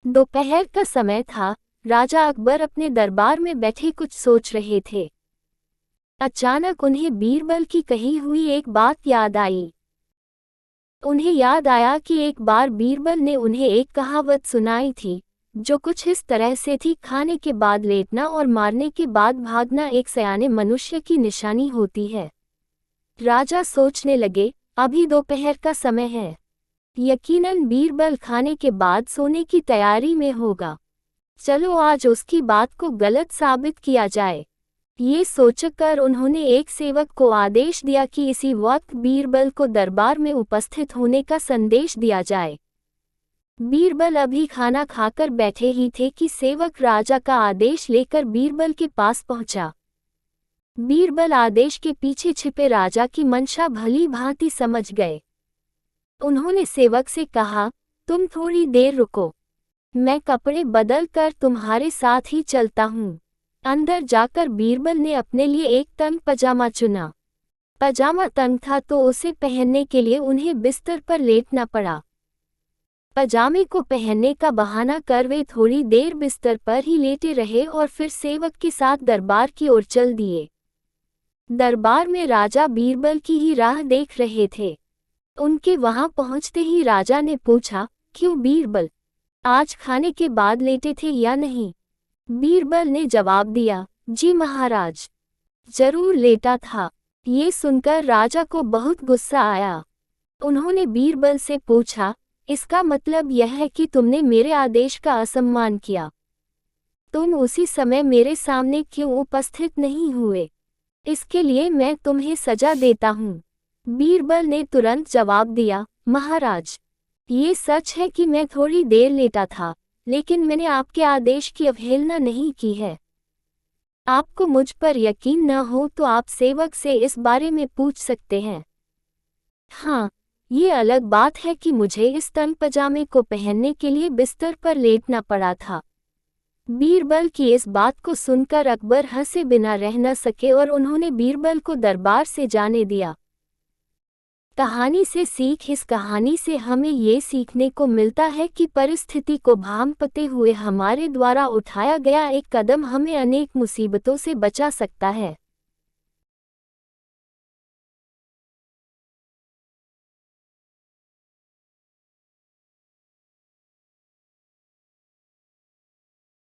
दोपहर का समय था। राजा अकबर अपने दरबार में बैठे कुछ सोच रहे थे। अचानक उन्हें बीरबल की कही हुई एक बात याद आई। उन्हें याद आया कि एक बार बीरबल ने उन्हें एक कहावत सुनाई थी, जो कुछ इस तरह से थी, खाने के बाद लेटना और मारने के बाद भागना एक सयाने मनुष्य की निशानी होती है। राजा सोचने लगे, अभी दोपहर का समय है। यकीनन बीरबल खाने के बाद सोने की तैयारी में होगा। चलो आज उसकी बात को गलत साबित किया जाए। ये सोचकर उन्होंने एक सेवक को आदेश दिया कि इसी वक्त बीरबल को दरबार में उपस्थित होने का संदेश दिया जाए। बीरबल अभी खाना खाकर बैठे ही थे कि सेवक राजा का आदेश लेकर बीरबल के पास पहुंचा। बीरबल आदेश के पीछे छिपे राजा की मंशा भली भांति समझ गए। उन्होंने सेवक से कहा, तुम थोड़ी देर रुको, मैं कपड़े बदल कर तुम्हारे साथ ही चलता हूँ। अंदर जाकर बीरबल ने अपने लिए एक तंग पजामा चुना। पजामा तंग था तो उसे पहनने के लिए उन्हें बिस्तर पर लेटना पड़ा। पजामे को पहनने का बहाना कर वे थोड़ी देर बिस्तर पर ही लेटे रहे और फिर सेवक के साथ दरबार की ओर चल दिए। दरबार में राजा बीरबल की ही राह देख रहे थे। उनके वहां पहुंचते ही राजा ने पूछा, क्यों बीरबल, आज खाने के बाद लेटे थे या नहीं? बीरबल ने जवाब दिया, जी महाराज, जरूर लेटा था। ये सुनकर राजा को बहुत गुस्सा आया। उन्होंने बीरबल से पूछा, इसका मतलब यह है कि तुमने मेरे आदेश का असम्मान किया? तुम उसी समय मेरे सामने क्यों उपस्थित नहीं हुए? इसके लिए मैं तुम्हें सजा देता हूँ। बीरबल ने तुरंत जवाब दिया, महाराज, ये सच है कि मैं थोड़ी देर लेटा था, लेकिन मैंने आपके आदेश की अवहेलना नहीं की है। आपको मुझ पर यकीन न हो तो आप सेवक से इस बारे में पूछ सकते हैं। हाँ, ये अलग बात है कि मुझे इस तंग पजामे को पहनने के लिए बिस्तर पर लेटना पड़ा था। बीरबल की इस बात को सुनकर अकबर हंसे बिना रह न सके और उन्होंने बीरबल को दरबार से जाने दिया। कहानी से सीख। इस कहानी से हमें ये सीखने को मिलता है कि परिस्थिति को भांपते हुए हमारे द्वारा उठाया गया एक कदम हमें अनेक मुसीबतों से बचा सकता है।